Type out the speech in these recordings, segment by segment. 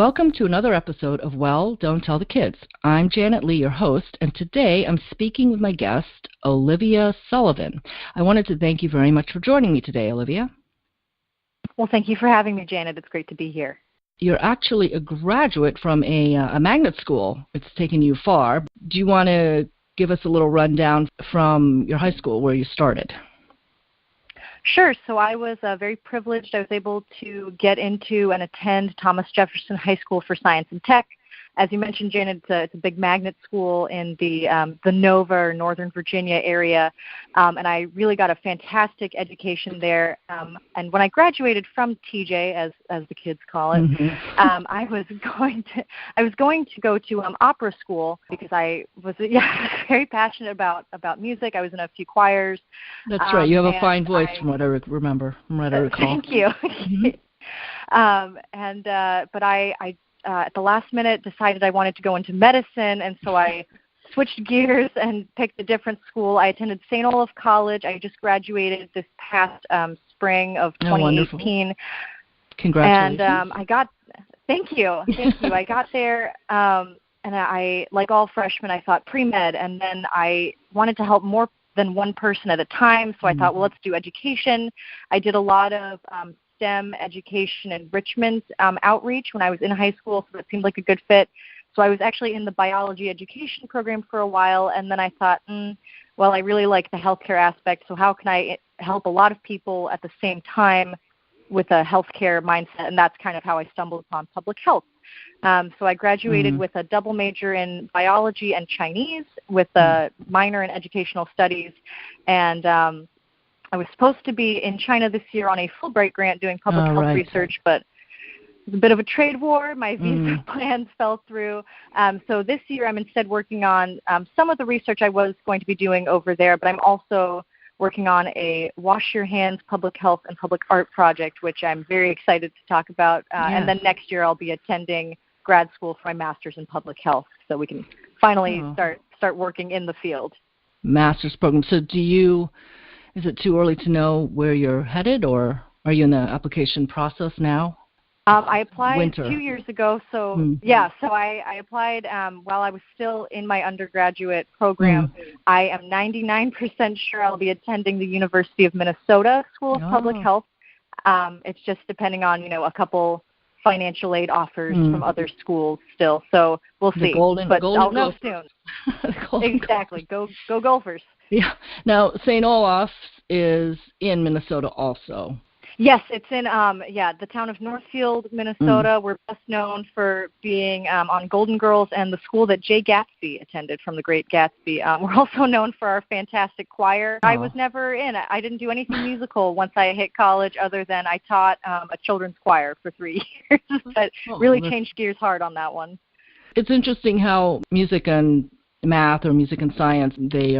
Welcome to another episode of Well, Don't Tell the Kids. I'm Janet Lee, your host, and today I'm speaking with my guest, Olivia Sullivan. I wanted to thank you very much for joining me today, Olivia. Well, thank you for having me, Janet. It's great to be here. You're actually a graduate from a magnet school. It's taken you far. Do you want to give us a little rundown from your high school where you started? Sure. So I was very privileged. I was able to get into and attend Thomas Jefferson High School for Science and Tech. As you mentioned, Janet, it's a big magnet school in the Nova or Northern Virginia area, and I really got a fantastic education there. And when I graduated from TJ, as the kids call it, I was going to go to opera school because I was very passionate about music. I was in a few choirs. That's right. You have a fine voice, from what I remember, from what I recall. Thank you. But I at the last minute decided I wanted to go into medicine, and so I switched gears and picked a different school. I attended St. Olaf College. I just graduated this past spring of 2018. Oh, congratulations. And thank you. I got there, and I, like all freshmen, I thought pre-med, and then I wanted to help more than one person at a time, so I thought, well, let's do education. I did a lot of STEM education enrichment outreach when I was in high school, so it seemed like a good fit. So I was actually in the biology education program for a while, and then I thought, well, I really like the healthcare aspect, so how can I help a lot of people at the same time with a healthcare mindset? And that's kind of how I stumbled upon public health. So I graduated with a double major in biology and Chinese with a minor in educational studies, and I was supposed to be in China this year on a Fulbright grant doing public health research, but it was a bit of a trade war. My visa plans fell through. So this year I'm instead working on some of the research I was going to be doing over there, but I'm also working on a Wash Your Hands public health and public art project, which I'm very excited to talk about. And then next year I'll be attending grad school for my master's in public health, so we can finally start working in the field. Master's program. So is it too early to know where you're headed, or are you in the application process now? I applied 2 years ago, so so I applied while I was still in my undergraduate program. I am 99% sure I'll be attending the University of Minnesota School of Public Health. It's just depending on, a couple financial aid offers from other schools still, so we'll see. But I'll know soon. Exactly. Go Gophers. Yeah. Now, St. Olaf is in Minnesota also. Yes, it's in the town of Northfield, Minnesota. We're best known for being on Golden Girls and the school that Jay Gatsby attended from The Great Gatsby. We're also known for our fantastic choir. I was never in. I didn't do anything musical once I hit college other than I taught a children's choir for 3 years. But really changed gears hard on that one. It's interesting how music and math or music and science, they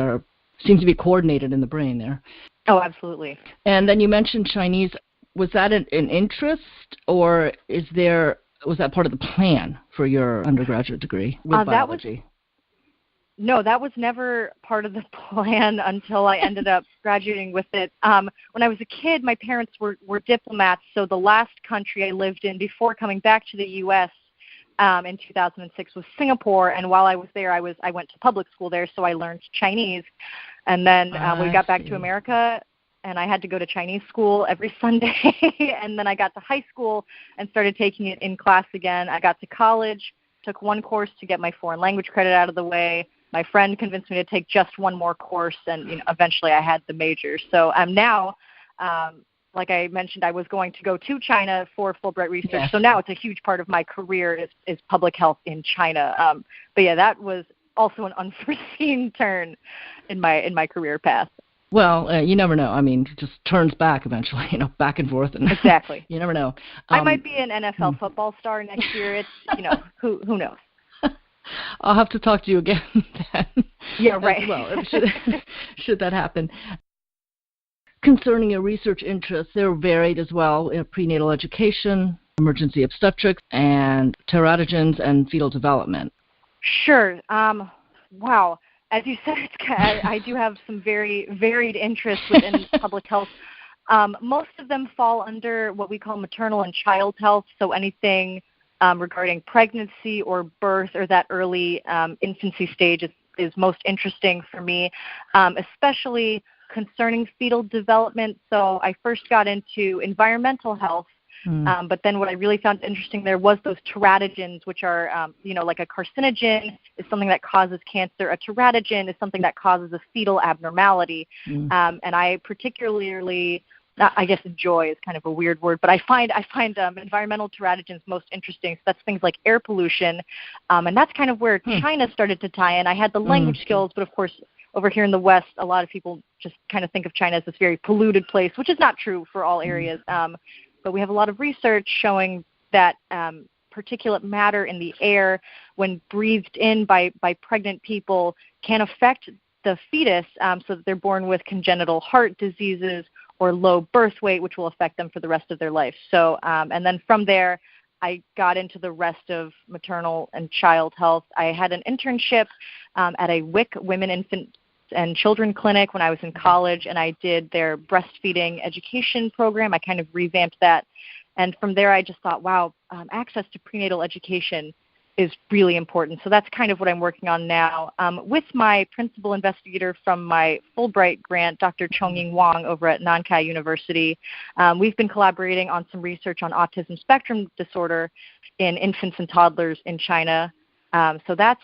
seem to be coordinated in the brain there. Oh, absolutely. And then you mentioned Chinese. Was that an interest, or was that part of the plan for your undergraduate degree with biology? That was never part of the plan until I ended up graduating with it. When I was a kid, my parents were diplomats, so the last country I lived in before coming back to the U.S. In 2006 was Singapore, and while I was there, I went to public school there, so I learned Chinese. And then we got back to America, and I had to go to Chinese school every Sunday. And then I got to high school and started taking it in class again. I got to college, took one course to get my foreign language credit out of the way. My friend convinced me to take just one more course, and eventually I had the major. So I'm now, like I mentioned, I was going to go to China for Fulbright research. Yes. So now it's a huge part of my career is public health in China. But yeah, that was also an unforeseen turn in my career path. Well, you never know. I mean, it just turns back eventually, back and forth. And exactly. You never know. I might be an NFL football star next year. It's, who knows? I'll have to talk to you again then. Yeah, right. Well, should that happen. Concerning your research interests, they're varied as well in prenatal education, emergency obstetrics, and teratogens and fetal development. Sure. Wow. As you said, I do have some very varied interests within public health. Most of them fall under what we call maternal and child health, so anything regarding pregnancy or birth or that early infancy stage is most interesting for me, especially concerning fetal development. So I first got into environmental health, but then what I really found interesting there was those teratogens, which are, like a carcinogen is something that causes cancer. A teratogen is something that causes a fetal abnormality. And I particularly, I guess joy is kind of a weird word, but I find environmental teratogens most interesting. So that's things like air pollution, and that's kind of where China started to tie in. I had the language skills, but of course, over here in the West, a lot of people just kind of think of China as this very polluted place, which is not true for all areas. But we have a lot of research showing that particulate matter in the air, when breathed in by pregnant people, can affect the fetus so that they're born with congenital heart diseases or low birth weight, which will affect them for the rest of their life. So, and then from there, I got into the rest of maternal and child health. I had an internship at a WIC, Women, Infant, and Children Clinic when I was in college, and I did their breastfeeding education program. I kind of revamped that. And from there, I just thought, wow, access to prenatal education is really important. So that's kind of what I'm working on now. With my principal investigator from my Fulbright grant, Dr. Chongying Wang over at Nankai University, we've been collaborating on some research on autism spectrum disorder in infants and toddlers in China. So that's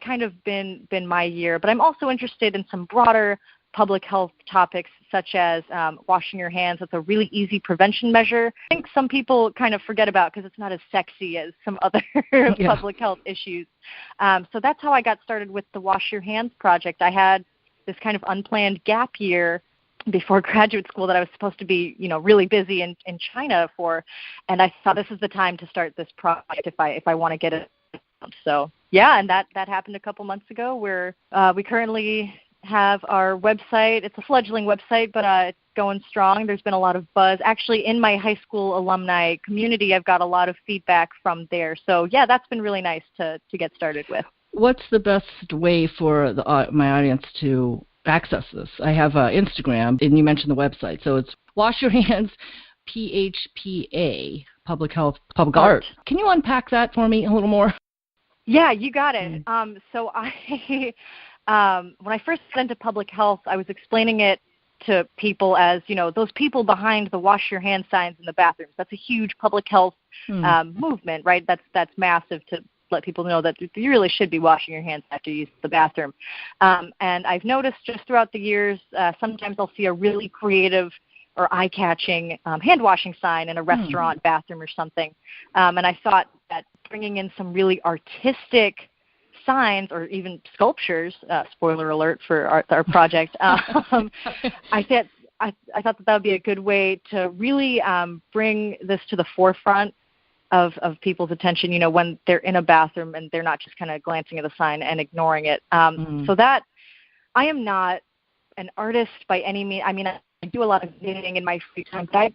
kind of been my year. But I'm also interested in some broader public health topics such as washing your hands. That's a really easy prevention measure. I think some people kind of forget about because it's not as sexy as some other public health issues. So that's how I got started with the Wash Your Hands project. I had this kind of unplanned gap year before graduate school that I was supposed to be, really busy in China for, and I thought this is the time to start this project if I want to get it. So and that happened a couple months ago. Where we currently have our website. It's a fledgling website, but it's going strong. There's been a lot of buzz. Actually, in my high school alumni community, I've got a lot of feedback from there. So that's been really nice to get started with. What's the best way for my audience to access this? I have Instagram, and you mentioned the website. So it's Wash Your Hands, PHPA, Public Health, Public Art. Can you unpack that for me a little more? Yeah, you got it. So I... when I first got into public health, I was explaining it to people as, those people behind the wash your hands signs in the bathrooms. That's a huge public health movement, right? That's massive to let people know that you really should be washing your hands after you use the bathroom. And I've noticed just throughout the years, sometimes I'll see a really creative or eye-catching hand-washing sign in a restaurant bathroom or something. And I thought that bringing in some really artistic signs or even sculptures, spoiler alert for our project, I thought that would be a good way to really bring this to the forefront of people's attention, when they're in a bathroom and they're not just kind of glancing at the sign and ignoring it. So that I am not an artist by any means. I mean, I do a lot of knitting in my free time, but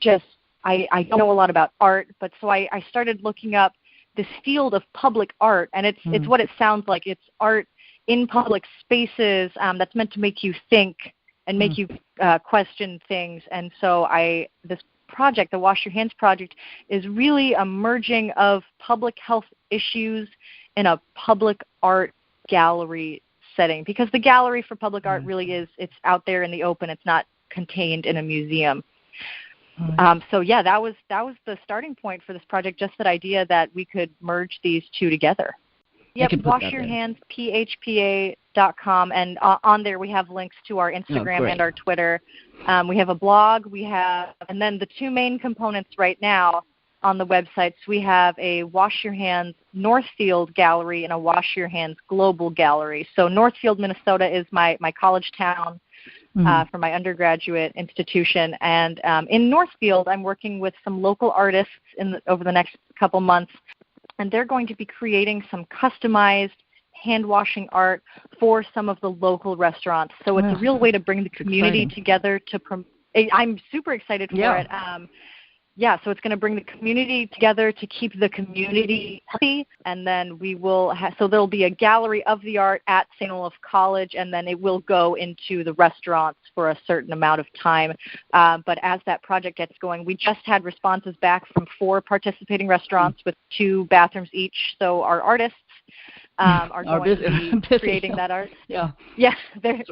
I don't know a lot about art. But so I started looking up this field of public art, and it's what it sounds like. It's art in public spaces that's meant to make you think and make you question things. And so this project, the Wash Your Hands project, is really a merging of public health issues in a public art gallery setting, because the gallery for public art really it's out there in the open. It's not contained in a museum. So that was the starting point for this project, just that idea that we could merge these two together. Yep, washyourhandsphpa.com, and on there we have links to our Instagram and our Twitter. We have a blog, and then the two main components right now on the websites, we have a Wash Your Hands Northfield Gallery and a Wash Your Hands Global Gallery. So Northfield, Minnesota is my college town. For my undergraduate institution. And in Northfield, I'm working with some local artists over the next couple months, and they're going to be creating some customized hand-washing art for some of the local restaurants. So it's a real way to bring the community together. I'm super excited for it. so it's going to bring the community together to keep the community healthy, and then we will so there'll be a gallery of the art at St. Olaf College, and then it will go into the restaurants for a certain amount of time. But as that project gets going, we just had responses back from 4 participating restaurants with 2 bathrooms each, so our artists are going to be creating that art. Yeah, they're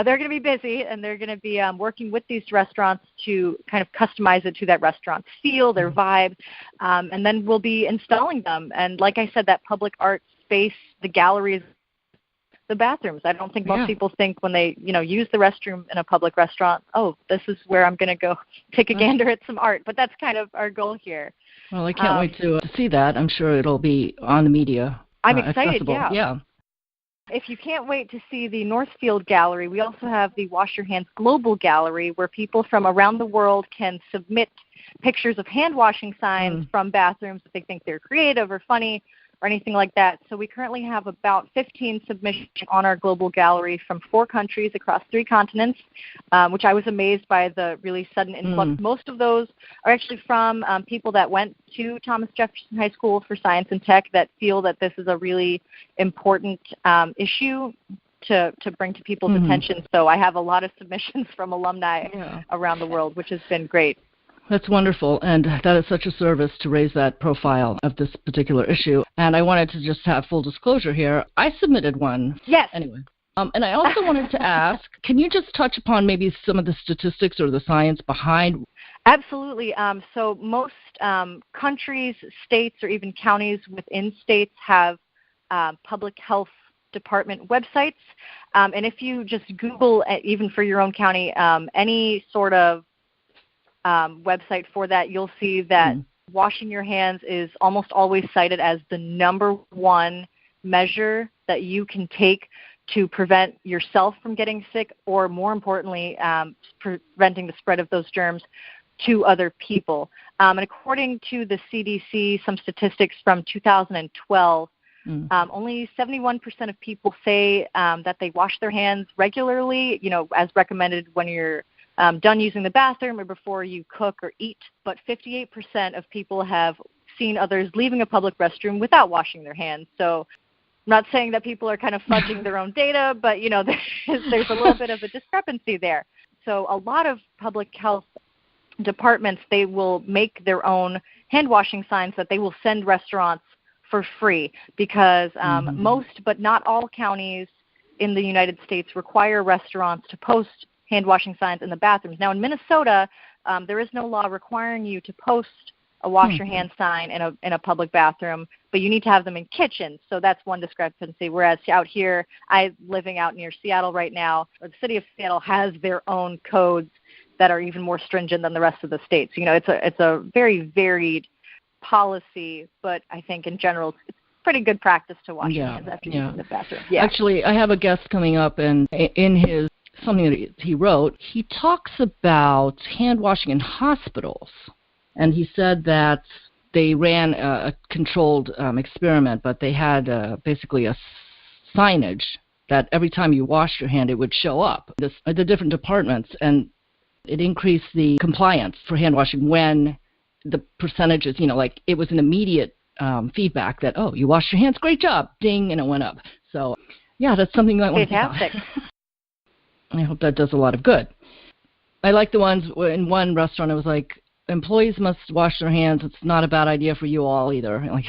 going to be busy, and they're going to be working with these restaurants to kind of customize it to that restaurant's feel, their vibe, and then we'll be installing them. And like I said, that public art space, the galleries, the bathrooms. I don't think most people think when they use the restroom in a public restaurant, oh, this is where I'm going to go take a gander at some art. But that's kind of our goal here. Well, I can't wait to see that. I'm sure it'll be on the media. I'm excited, accessible. Yeah. If you can't wait to see the Northfield Gallery, we also have the Wash Your Hands Global Gallery, where people from around the world can submit pictures of hand washing signs from bathrooms if they think they're creative or funny or anything like that. So we currently have about 15 submissions on our global gallery from 4 countries across 3 continents, which I was amazed by the really sudden influx. Most of those are actually from people that went to Thomas Jefferson High School for Science and Tech that feel that this is a really important issue to bring to people's attention. So I have a lot of submissions from alumni around the world, which has been great. That's wonderful, and that is such a service to raise that profile of this particular issue. And I wanted to just have full disclosure here. I submitted one. Yes. Anyway. And I also wanted to ask, can you just touch upon maybe some of the statistics or the science behind? Absolutely. So most countries, states, or even counties within states have public health department websites. And if you just Google, even for your own county, any sort of website for that, you'll see that washing your hands is almost always cited as the number one measure that you can take to prevent yourself from getting sick, or more importantly, preventing the spread of those germs to other people. And according to the CDC, some statistics from 2012, only 71% of people say that they wash their hands regularly, as recommended when you're done using the bathroom or before you cook or eat, but 58% of people have seen others leaving a public restroom without washing their hands. So I'm not saying that people are kind of fudging their own data, but there's a little bit of a discrepancy there. So a lot of public health departments, they will make their own hand washing signs that they will send restaurants for free, because most but not all counties in the United States require restaurants to post hand washing signs in the bathrooms. Now in Minnesota, there is no law requiring you to post a wash your hands sign in a public bathroom, but you need to have them in kitchens. So that's one discrepancy. Whereas out here, I'm living out near Seattle right now, or the city of Seattle has their own codes that are even more stringent than the rest of the state. So, it's a very varied policy, but I think in general it's pretty good practice to wash your hands after using the bathroom. Yeah. Actually, I have a guest coming up, and in his something that he wrote, he talks about hand washing in hospitals. And he said that they ran a controlled experiment, but they had basically a signage that every time you washed your hand, it would show up, the different departments, and it increased the compliance for hand washing when the percentages, like it was an immediate feedback that, oh, you washed your hands, great job, ding, and it went up. So, yeah, that's something you might want to think about. I hope that does a lot of good. I like the ones in one restaurant, it was like, employees must wash their hands. It's not a bad idea for you all either, like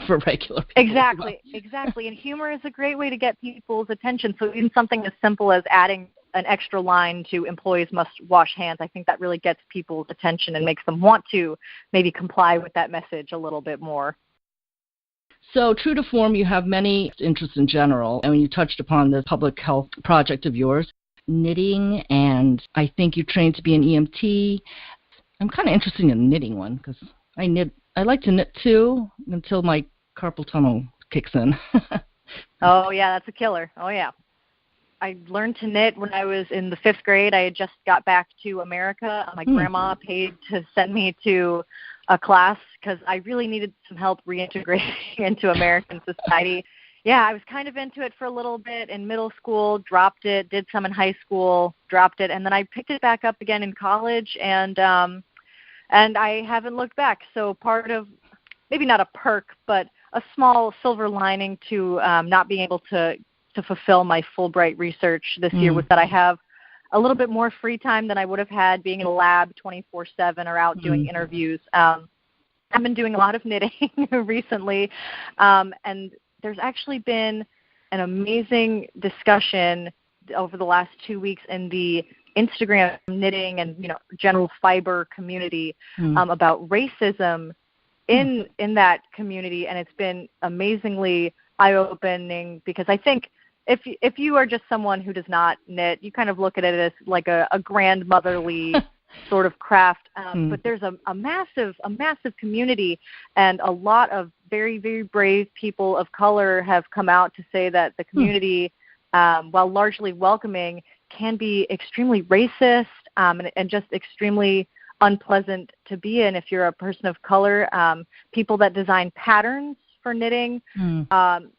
for regular people. Exactly. And humor is a great way to get people's attention. So even something as simple as adding an extra line to employees must wash hands, I think that really gets people's attention and makes them want to maybe comply with that message a little bit more. So true to form, you have many interests in general. And when you touched upon the public health project of yours, knitting, and I think you trained to be an EMT. I'm kind of interested in the knitting one because I like to knit too until my carpal tunnel kicks in. Oh, yeah, that's a killer. Oh, yeah. I learned to knit when I was in the 5th grade. I had just got back to America. My grandma paid to send me to a class because I really needed some help reintegrating into American society. Yeah, I was kind of into it for a little bit in middle school, dropped it, did some in high school, dropped it, and then I picked it back up again in college, and and I haven't looked back. So part of, maybe not a perk, but a small silver lining to not being able to fulfill my Fulbright research this year was that I have a little bit more free time than I would have had being in a lab 24/7 or out doing interviews. I've been doing a lot of knitting recently, and there's actually been an amazing discussion over the last 2 weeks in the Instagram knitting and general fiber community about racism in that community, and it's been amazingly eye-opening, because I think if you are just someone who does not knit, you kind of look at it as like a grandmotherly sort of craft, but there's a massive community, and a lot of very, very brave people of color have come out to say that the community, while largely welcoming, can be extremely racist and just extremely unpleasant to be in if you're a person of color. People that design patterns for knitting,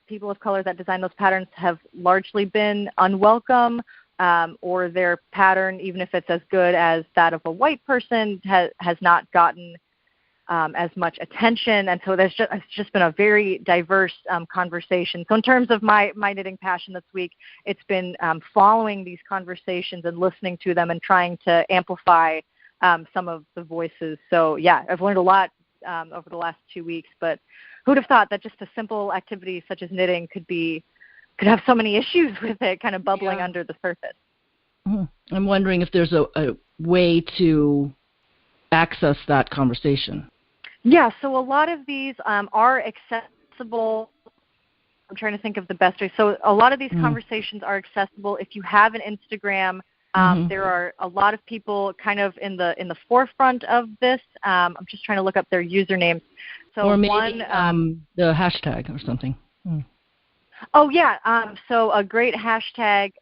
people of color that design those patterns have largely been unwelcome, or their pattern, even if it's as good as that of a white person, has not gotten as much attention. And so it's just been a very diverse conversation. So in terms of my knitting passion this week, it's been following these conversations and listening to them and trying to amplify some of the voices. So yeah, I've learned a lot over the last 2 weeks, but who'd have thought that just a simple activity such as knitting could have so many issues with it kind of bubbling under the surface. I'm wondering if there's a way to access that conversation. Yeah, so a lot of these are accessible. I'm trying to think of the best way. So a lot of these conversations are accessible if you have an Instagram. There are a lot of people kind of in the forefront of this. I'm just trying to look up their usernames. So or maybe the hashtag or something. Oh, yeah. So a great hashtag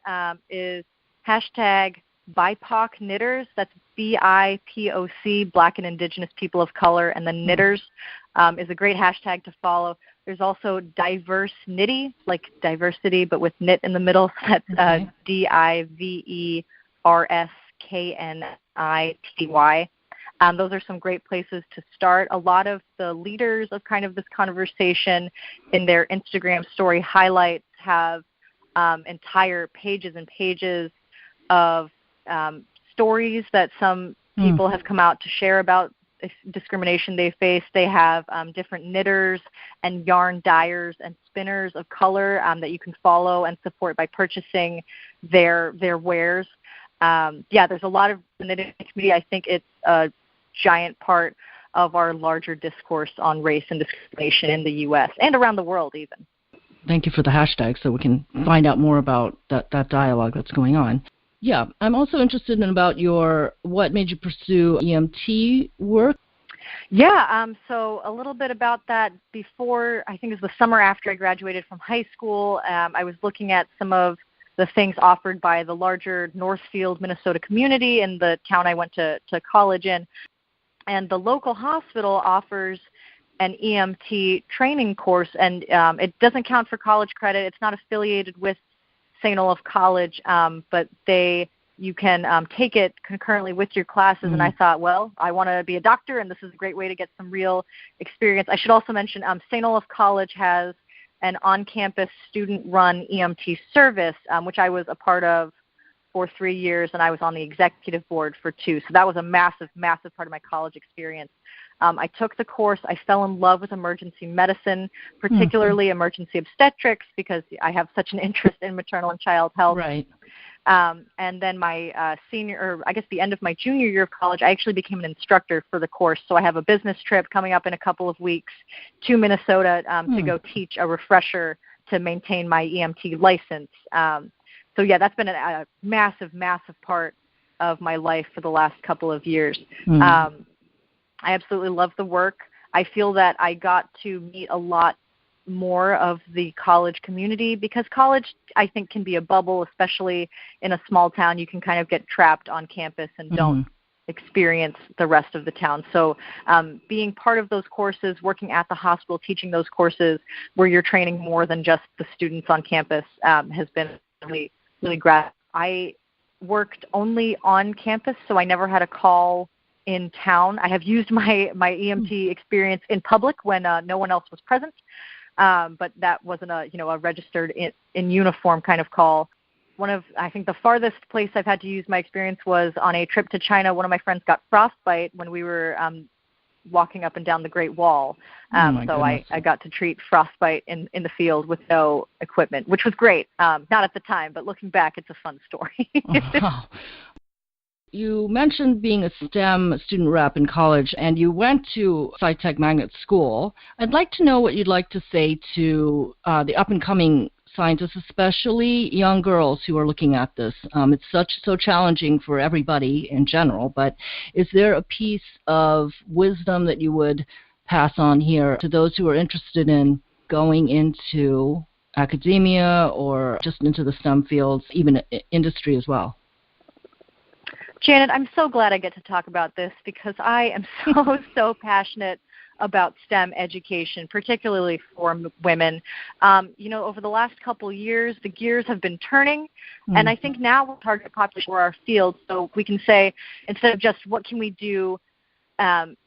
is hashtag BIPOC knitters. That's BIPOC, Black and Indigenous People of Color, and then knitters is a great hashtag to follow. There's also diverse knitty, like diversity, but with knit in the middle. That's DIVERSKNITY. Those are some great places to start. A lot of the leaders of kind of this conversation in their Instagram story highlights have entire pages and pages of stories that some people have come out to share about discrimination they face. They have different knitters and yarn dyers and spinners of color that you can follow and support by purchasing their wares. There's a lot of the knitting community. I think it's a giant part of our larger discourse on race and discrimination in the U.S. and around the world even. Thank you for the hashtag so we can find out more about that dialogue that's going on. Yeah, I'm also interested in about what made you pursue EMT work. Yeah, so a little bit about that before, I think it was the summer after I graduated from high school. I was looking at some of the things offered by the larger Northfield, Minnesota community in the town I went to college in. And the local hospital offers an EMT training course, and it doesn't count for college credit. It's not affiliated with St. Olaf College, but you can take it concurrently with your classes. And I thought, well, I want to be a doctor, and this is a great way to get some real experience. I should also mention St. Olaf College has an on-campus student-run EMT service, which I was a part of for 3 years, and I was on the executive board for 2. So that was a massive, massive part of my college experience. I took the course. I fell in love with emergency medicine, particularly emergency obstetrics, because I have such an interest in maternal and child health. Right. And then my the end of my junior year of college, I actually became an instructor for the course. So I have a business trip coming up in a couple of weeks to Minnesota to go teach a refresher to maintain my EMT license. So yeah, that's been a massive, massive part of my life for the last couple of years. I absolutely love the work. I feel that I got to meet a lot more of the college community, because college, I think, can be a bubble, especially in a small town. You can kind of get trapped on campus and don't experience the rest of the town. So being part of those courses, working at the hospital, teaching those courses where you're training more than just the students on campus has been really, really gratifying. I worked only on campus, so I never had a call in town. I have used my EMT experience in public when no one else was present, but that wasn't a registered in uniform kind of call. I think the farthest place I've had to use my experience was on a trip to China. One of my friends got frostbite when we were walking up and down the Great Wall. So I got to treat frostbite in the field with no equipment, which was great. Not at the time, but looking back, it's a fun story. Wow. You mentioned being a STEM student rep in college, and you went to SciTech Magnet School. I'd like to know what you'd like to say to the up-and-coming scientists, especially young girls who are looking at this. It's so challenging for everybody in general, but is there a piece of wisdom that you would pass on here to those who are interested in going into academia or just into the STEM fields, even industry as well? Janet, I'm so glad I get to talk about this because I am so passionate about STEM education, particularly for women. Over the last couple of years, the gears have been turning, and I think now we're target population for our field, so we can say, instead of just what can we do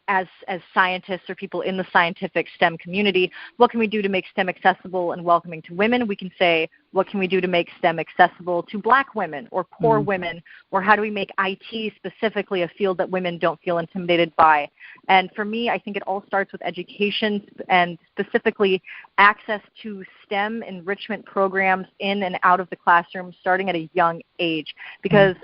as scientists or people in the scientific STEM community, what can we do to make STEM accessible and welcoming to women? We can say, what can we do to make STEM accessible to Black women or poor women? Or how do we make IT specifically a field that women don't feel intimidated by? And for me, I think it all starts with education and specifically access to STEM enrichment programs in and out of the classroom starting at a young age. Because,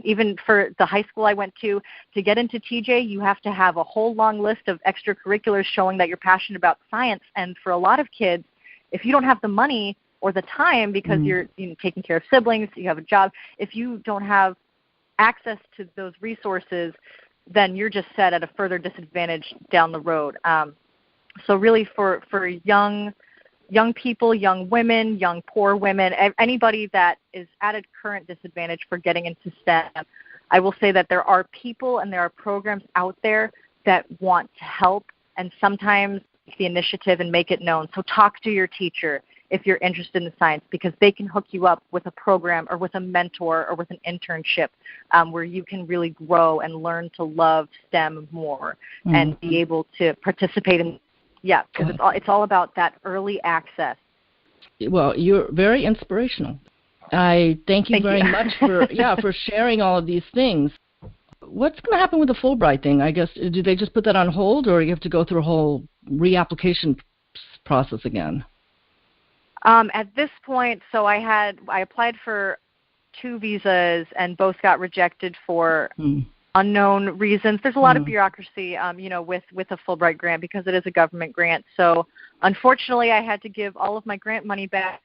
even for the high school I went to get into TJ, you have to have a whole long list of extracurriculars showing that you're passionate about science. And for a lot of kids, if you don't have the money or the time because you're taking care of siblings, you have a job, if you don't have access to those resources, then you're just set at a further disadvantage down the road. So really for young people, young women, young poor women, anybody that is at a current disadvantage for getting into STEM, I will say that there are people and there are programs out there that want to help and sometimes take the initiative and make it known. So talk to your teacher if you're interested in the science, because they can hook you up with a program or with a mentor or with an internship where you can really grow and learn to love STEM more and be able to participate in, because it's all about that early access. Well, you're very inspirational. I thank you very much for sharing all of these things. What's going to happen with the Fulbright thing? I guess, do they just put that on hold, or you have to go through a whole reapplication process again? At this point, so I applied for 2 visas and both got rejected for unknown reasons. There's a lot of bureaucracy, with a Fulbright grant because it is a government grant. So unfortunately, I had to give all of my grant money back.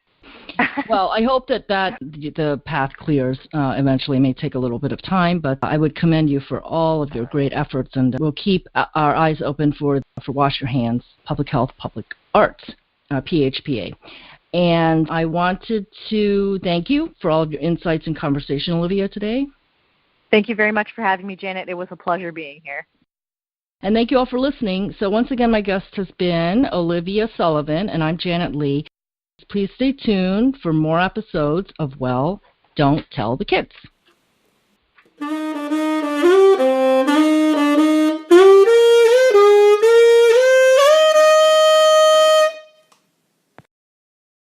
Well, I hope that the path clears eventually. It may take a little bit of time, but I would commend you for all of your great efforts, and we'll keep our eyes open for Wash Your Hands, Public Health, Public Arts, PHPA. And I wanted to thank you for all of your insights and conversation, Olivia, today. Thank you very much for having me, Janet. It was a pleasure being here. And thank you all for listening. So once again, my guest has been Olivia Sullivan, and I'm Janet Lee. Please stay tuned for more episodes of Well, Don't Tell the Kids.